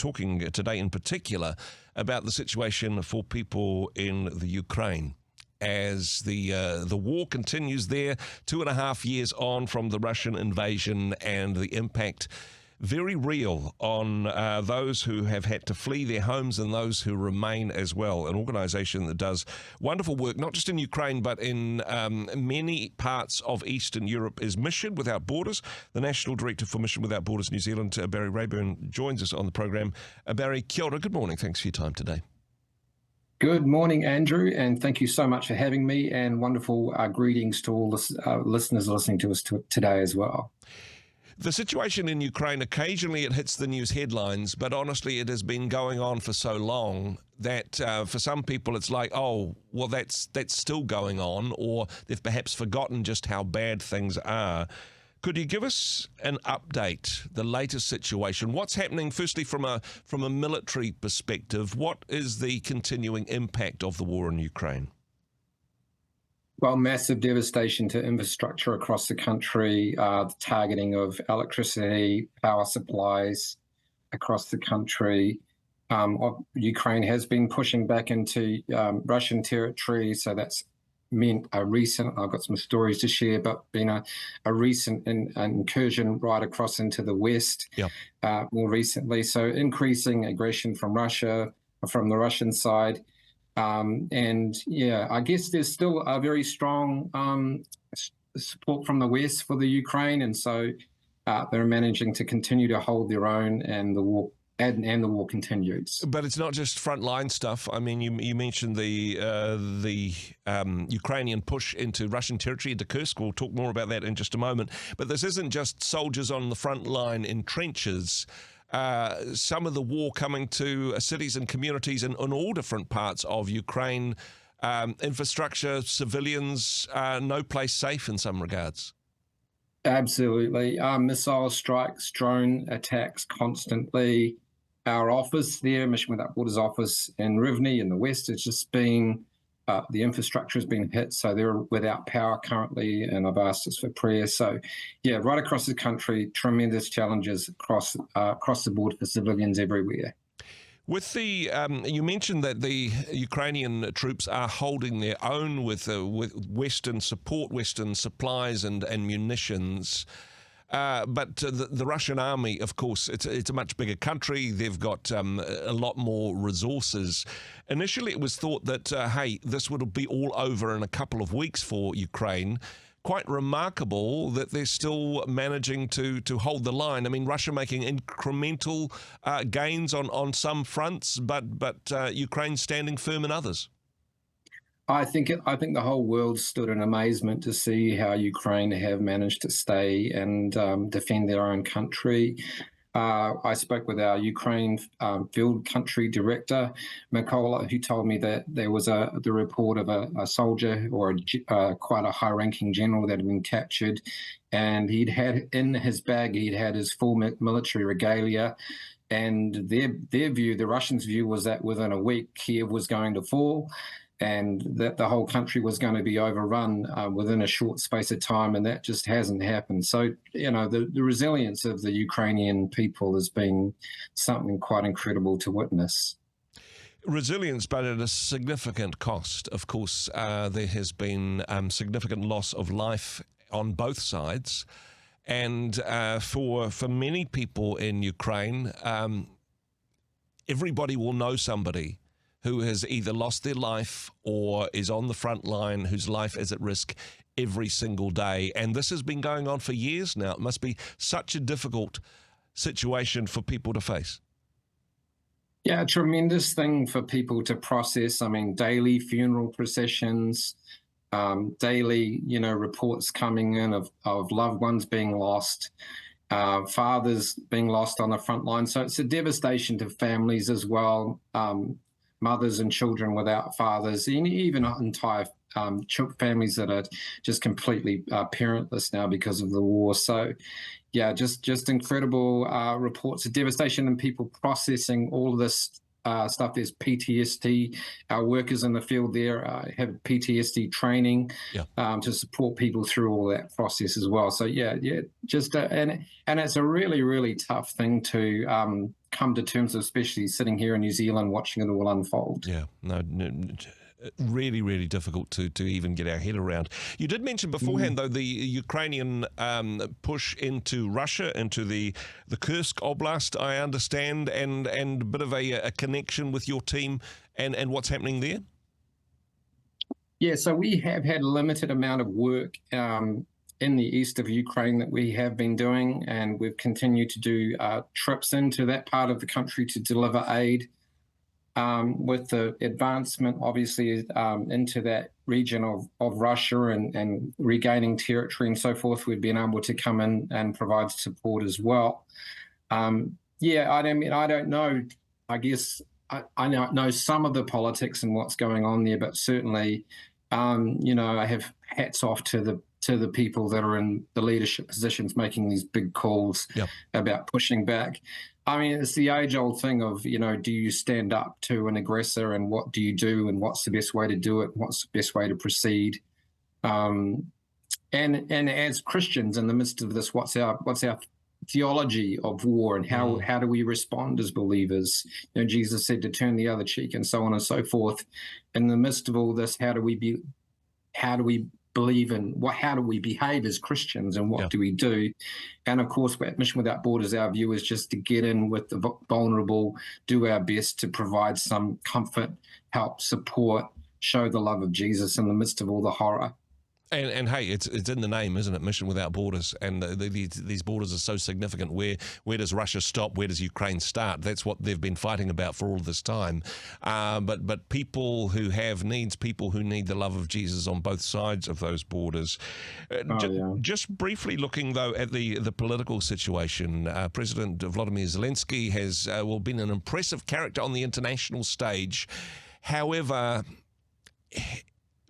talking today in particular about the situation for people in the Ukraine as the war continues there, 2.5 years on from the Russian invasion, and the impact very real on those who have had to flee their homes and those who remain as well. An organisation that does wonderful work, not just in Ukraine, but in many parts of Eastern Europe, is Mission Without Borders. The National Director for Mission Without Borders New Zealand, Barry Raeburn, joins us on the program. Barry, kia ora, good morning. Thanks for your time today. Good morning, Andrew, and thank you so much for having me, and wonderful greetings to all listeners listening to us today as well. The situation in Ukraine, occasionally it hits the news headlines, but honestly it has been going on for so long that for some people it's like, oh, well, that's still going on, or they've perhaps forgotten just how bad things are. Could you give us an update, the latest situation? What's happening, firstly, from a military perspective? What is the continuing impact of the war in Ukraine? Well, massive devastation to infrastructure across the country, the targeting of electricity, power supplies across the country. Ukraine has been pushing back into Russian territory, so that's meant a recent, I've got some stories to share, but been a recent incursion right across into the west more recently. So increasing aggression from Russia, from the Russian side. And yeah, I guess there's still a very strong support from the West for the Ukraine, and so they're managing to continue to hold their own, and the war continues. But it's not just frontline stuff. I mean, you mentioned the Ukrainian push into Russian territory, into Kursk. We'll talk more about that in just a moment. But this isn't just soldiers on the front line in trenches. Some of the war coming to cities and communities in all different parts of Ukraine, infrastructure, civilians, no place safe in some regards. Absolutely. Missile strikes, drone attacks constantly. Our office there, Mission Without Borders office in Rivne in the west, has just been, the infrastructure has been hit, so they're without power currently, and I've asked us for prayer. So, yeah, right across the country, tremendous challenges across the board for civilians everywhere. With the, you mentioned that the Ukrainian troops are holding their own with Western support, Western supplies and munitions. But the Russian army, of course, it's a much bigger country. They've got a lot more resources. Initially, it was thought that, hey, this would be all over in a couple of weeks for Ukraine. Quite remarkable that they're still managing to hold the line. I mean, Russia making incremental gains on some fronts, but Ukraine standing firm in others. I think the whole world stood in amazement to see how Ukraine have managed to stay and defend their own country. I spoke with our Ukraine field country director, Mykola, who told me that there was the report of a soldier or quite a high-ranking general that had been captured, and he'd had in his bag, he'd had his full military regalia, and their view, the Russians' view, was that within a week Kiev was going to fall, and that the whole country was going to be overrun within a short space of time, and that just hasn't happened. So, you know, the resilience of the Ukrainian people has been something quite incredible to witness. Resilience, but at a significant cost. Of course, there has been significant loss of life on both sides. And for many people in Ukraine, everybody will know somebody who has either lost their life or is on the front line, whose life is at risk every single day. And this has been going on for years now. It must be such a difficult situation for people to face. Yeah, a tremendous thing for people to process. I mean, daily funeral processions, daily, reports coming in of loved ones being lost, fathers being lost on the front line. So it's a devastation to families as well. Mothers and children without fathers, and even entire families that are just completely parentless now because of the war. So, yeah, just incredible reports of devastation and people processing all of this stuff. There's PTSD. Our workers in the field there have PTSD training to support people through all that process as well. So, just and it's a really, really tough thing to come to terms with, especially sitting here in New Zealand watching it all unfold. Yeah, no, really, really difficult to even get our head around. You did mention beforehand, though, the Ukrainian push into Russia, into the Kursk Oblast, I understand, and a bit of a connection with your team and what's happening there? Yeah, so we have had a limited amount of work in the east of Ukraine that we have been doing, and we've continued to do trips into that part of the country to deliver aid. With the advancement, obviously, into that region of Russia and regaining territory and so forth, we've been able to come in and provide support as well. Yeah, I don't know. I guess I know some of the politics and what's going on there, but certainly, I have hats off to the people that are in the leadership positions making these big calls about pushing back. I mean, it's the age-old thing of, do you stand up to an aggressor, and what do you do, and what's the best way to do it, and what's the best way to proceed? And as Christians in the midst of this, what's our theology of war, and how do we respond as believers? Jesus said to turn the other cheek, and so on and so forth. In the midst of all this, how do we believe in how do we behave as Christians, and what do we do? And of course, at Mission Without Borders, our view is just to get in with the vulnerable, do our best to provide some comfort, help, support, show the love of Jesus in the midst of all the horror. And hey, it's in the name, isn't it? Mission Without Borders, and these borders are so significant. Where does Russia stop? Where does Ukraine start? That's what they've been fighting about for all this time. But people who have needs, people who need the love of Jesus on both sides of those borders. Just briefly looking though at the political situation, President Volodymyr Zelensky has been an impressive character on the international stage. However,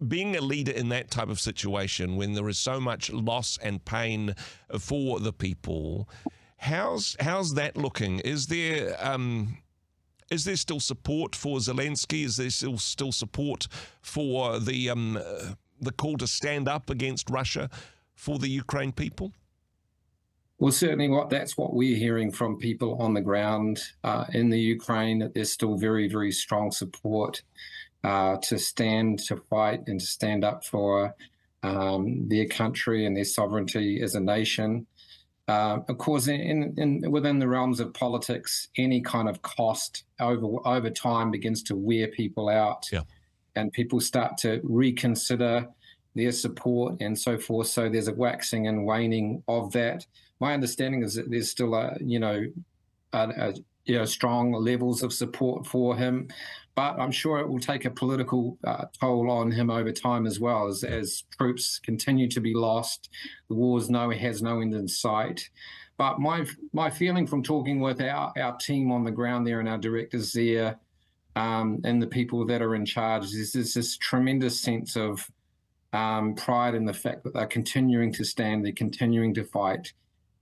being a leader in that type of situation, when there is so much loss and pain for the people, how's that looking? Is there still support for Zelensky? Is there still support for the call to stand up against Russia for the Ukraine people? Well, certainly that's what we're hearing from people on the ground in the Ukraine, that there's still very, very strong support to stand, to fight, and to stand up for their country and their sovereignty as a nation. Of course, within the realms of politics, any kind of cost over time begins to wear people out, and people start to reconsider their support and so forth. So there's a waxing and waning of that. My understanding is that there's still strong levels of support for him, but I'm sure it will take a political toll on him over time as well, as troops continue to be lost. The war has no end in sight. But my feeling from talking with our team on the ground there and our directors there and the people that are in charge is there's this tremendous sense of pride in the fact that they're continuing to stand, they're continuing to fight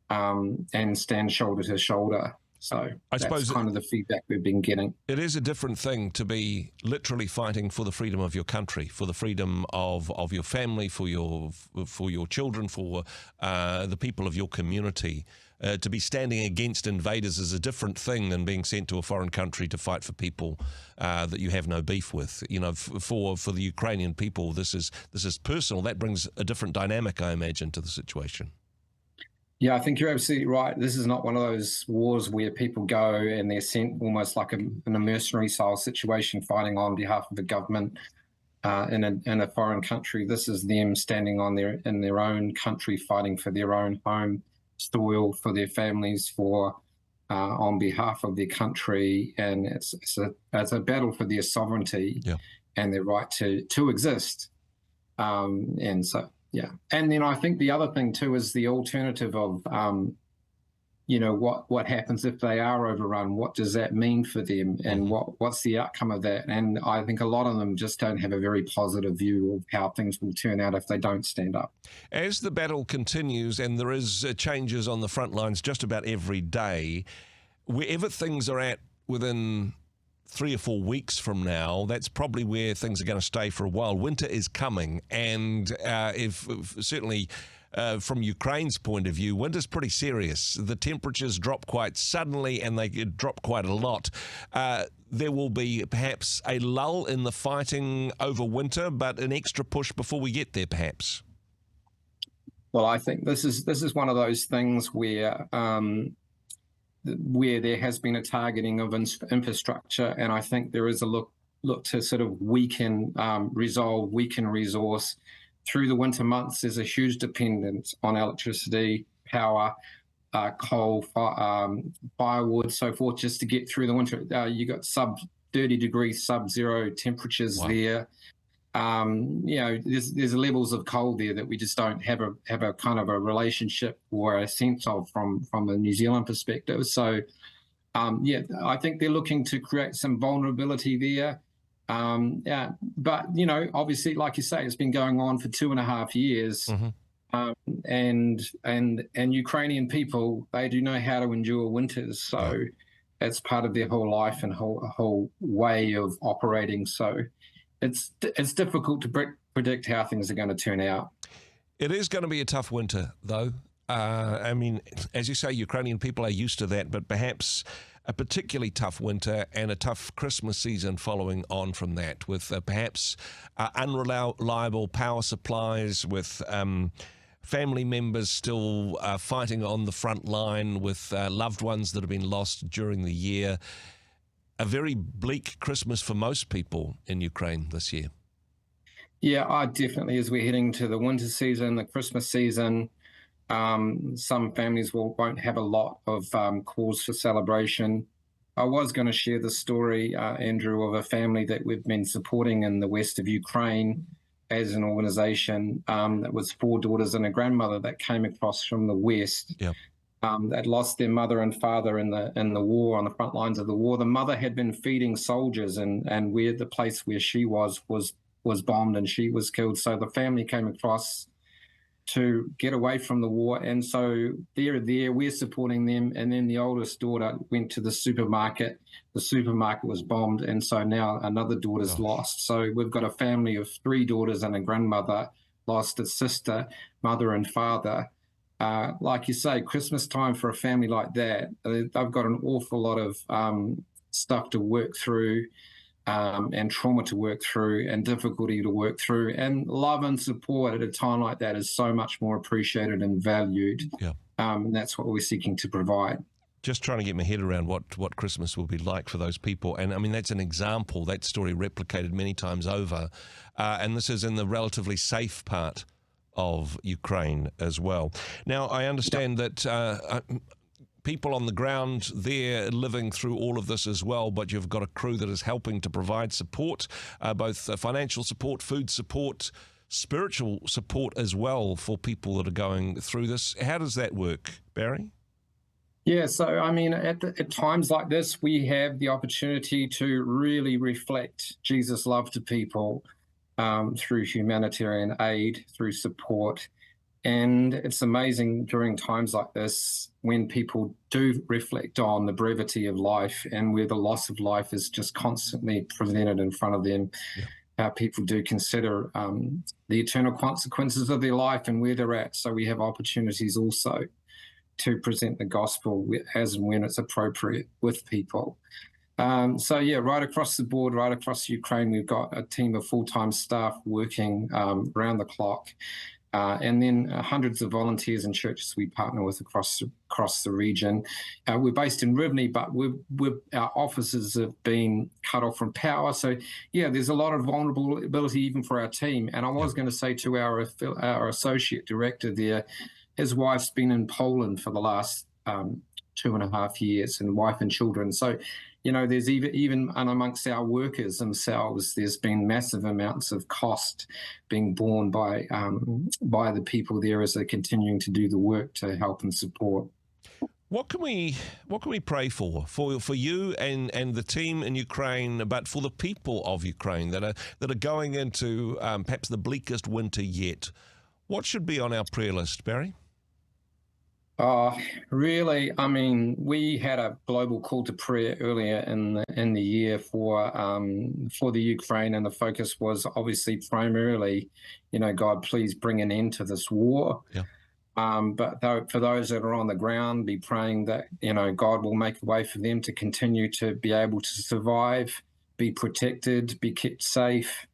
and stand shoulder to shoulder. So I suppose kind of the feedback we've been getting. It is a different thing to be literally fighting for the freedom of your country, for the freedom of your family, for your children, for the people of your community. To be standing against invaders is a different thing than being sent to a foreign country to fight for people that you have no beef with. For the Ukrainian people, this is personal. That brings a different dynamic, I imagine, to the situation. Yeah, I think you're absolutely right. This is not one of those wars where people go and they're sent almost like in a mercenary style situation, fighting on behalf of the government in a foreign country. This is them standing in their own country, fighting for their own home soil, for their families, on behalf of their country, and it's a battle for their sovereignty and their right to exist. And so. Yeah, and then I think the other thing too is the alternative of, what happens if they are overrun? What does that mean for them, and what's the outcome of that? And I think a lot of them just don't have a very positive view of how things will turn out if they don't stand up. As the battle continues, and there is changes on the front lines just about every day, wherever things are at within 3 or 4 weeks from now, that's probably where things are going to stay for a while. Winter is coming, and if certainly from Ukraine's point of view, winter's pretty serious. The temperatures drop quite suddenly, and they drop quite a lot. There will be perhaps a lull in the fighting over winter, but an extra push before we get there, perhaps. Well, I think this is one of those things where there has been a targeting of infrastructure, and I think there is a look to sort of weaken resource. Through the winter months, there's a huge dependence on electricity, power, coal, firewood, so forth, just to get through the winter. You got sub 30 degrees, sub-zero temperatures there. There's levels of cold there that we just don't have a kind of a relationship or a sense of from a New Zealand perspective. So, I think they're looking to create some vulnerability there. But obviously, like you say, it's been going on for 2.5 years. And Ukrainian people, they do know how to endure winters, so that's part of their whole life and whole way of operating. So it's difficult to predict how things are going to turn out. It is going to be a tough winter, though. I mean, as you say, Ukrainian people are used to that, but perhaps a particularly tough winter and a tough Christmas season following on from that, with perhaps unreliable power supplies, with family members still fighting on the front line, with loved ones that have been lost during the year. A very bleak Christmas for most people in Ukraine this year. Yeah, definitely. As we're heading to the winter season, the Christmas season, some families won't have a lot of cause for celebration. I was going to share the story, Andrew, of a family that we've been supporting in the west of Ukraine as an organization. That was 4 daughters and a grandmother that came across from the west. That lost their mother and father in the war, on the front lines of the war. The mother had been feeding soldiers, and where the place where she was bombed, and she was killed. So the family came across to get away from the war, and so we're supporting them. And then the oldest daughter went to the supermarket. The supermarket was bombed, and so now another daughter's lost. So we've got a family of 3 daughters and a grandmother lost, a sister, mother and father. Like you say, Christmas time for a family like that, they've got an awful lot of stuff to work through, and trauma to work through, and difficulty to work through. And love and support at a time like that is so much more appreciated and valued. And that's what we're seeking to provide. Just trying to get my head around what Christmas will be like for those people. And I mean, that's an example, that story replicated many times over. And this is in the relatively safe part of Ukraine as well. Now, I understand that people on the ground there living through all of this as well, but you've got a crew that is helping to provide support, both financial support, food support, spiritual support as well for people that are going through this. How does that work, Barry? Yeah, so I mean, at times like this, we have the opportunity to really reflect Jesus' love to people through humanitarian aid, through support. And it's amazing during times like this, when people do reflect on the brevity of life and where the loss of life is just constantly presented in front of them, people do consider the eternal consequences of their life and where they're at. So we have opportunities also to present the gospel as and when it's appropriate with people. Right across the board, right across Ukraine, we've got a team of full-time staff working around the clock. And then hundreds of volunteers and churches we partner with across the region. We're based in Rhema, but our offices have been cut off from power. So, there's a lot of vulnerability even for our team. And I was going to say to our associate director there, his wife's been in Poland for the last 2.5 years, and wife and children. So, there's even amongst our workers themselves, there's been massive amounts of cost being borne by the people there as they're continuing to do the work to help and support. What can we pray for you and the team in Ukraine, but for the people of Ukraine that are going into perhaps the bleakest winter yet? What should be on our prayer list, Barry? Really, I mean, we had a global call to prayer earlier in the year for the Ukraine, and the focus was obviously primarily, God, please bring an end to this war. But for those that are on the ground, be praying that, God will make a way for them to continue to be able to survive, be protected, be kept safe.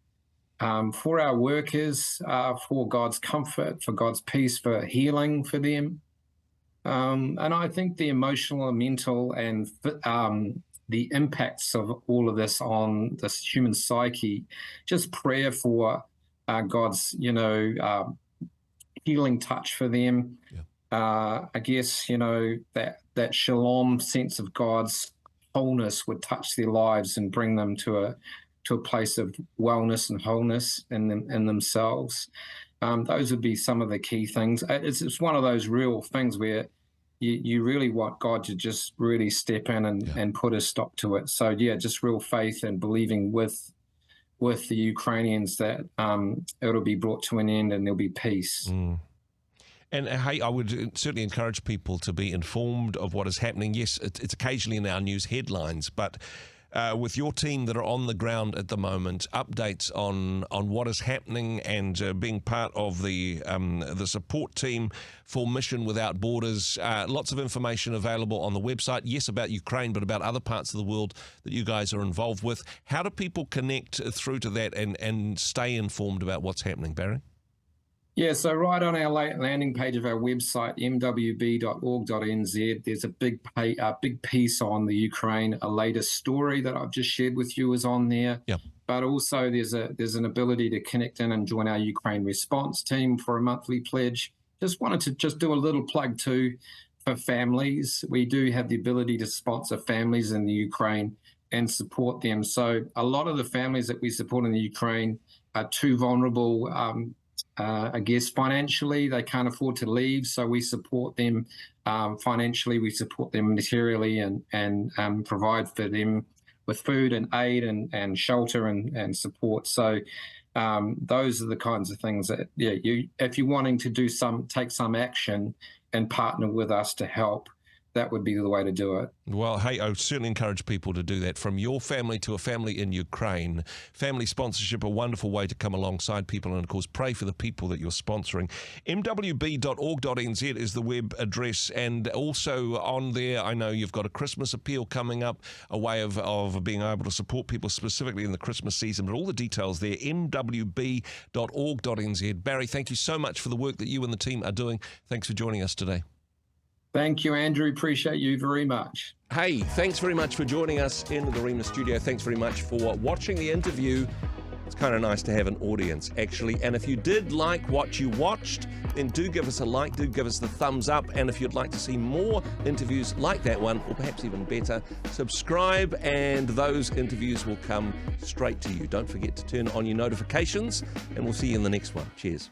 For our workers, for God's comfort, for God's peace, for healing for them. And I think the emotional and mental and the impacts of all of this on this human psyche, just prayer for God's, healing touch for them. Yeah. I guess, that shalom sense of God's wholeness would touch their lives and bring them to a place of wellness and wholeness in themselves. Those would be some of the key things. It's one of those real things where you really want God to just really step in and put a stop to it. So just real faith and believing with the Ukrainians that it'll be brought to an end and there'll be peace. And hey, I would certainly encourage people to be informed of what is happening. Yes, it's occasionally in our news headlines, but with your team that are on the ground at the moment, updates on what is happening and being part of the support team for Mission Without Borders. Lots of information available on the website, yes, about Ukraine, but about other parts of the world that you guys are involved with. How do people connect through to that and stay informed about what's happening, Barry? Yeah, so right on our landing page of our website, mwb.org.nz, there's a big piece on the Ukraine. A latest story that I've just shared with you is on there. Yep. But also there's an ability to connect in and join our Ukraine response team for a monthly pledge. Just wanted to do a little plug too for families. We do have the ability to sponsor families in the Ukraine and support them. So a lot of the families that we support in the Ukraine are too vulnerable. I guess financially, they can't afford to leave, so we support them financially, we support them materially, and provide for them with food and aid and shelter and support. So those are the kinds of things that, if you're wanting to take some action and partner with us to help, that would be the way to do it. Well, hey, I would certainly encourage people to do that. From your family to a family in Ukraine, family sponsorship, a wonderful way to come alongside people and, of course, pray for the people that you're sponsoring. mwb.org.nz is the web address, and also on there, I know you've got a Christmas appeal coming up, a way of being able to support people specifically in the Christmas season, but all the details there, mwb.org.nz. Barry, thank you so much for the work that you and the team are doing. Thanks for joining us today. Thank you, Andrew. Appreciate you very much. Hey, thanks very much for joining us in the Rhema studio. Thanks very much for watching the interview. It's kind of nice to have an audience, actually. And if you did like what you watched, then do give us a like, do give us the thumbs up. And if you'd like to see more interviews like that one, or perhaps even better, subscribe and those interviews will come straight to you. Don't forget to turn on your notifications, and we'll see you in the next one. Cheers.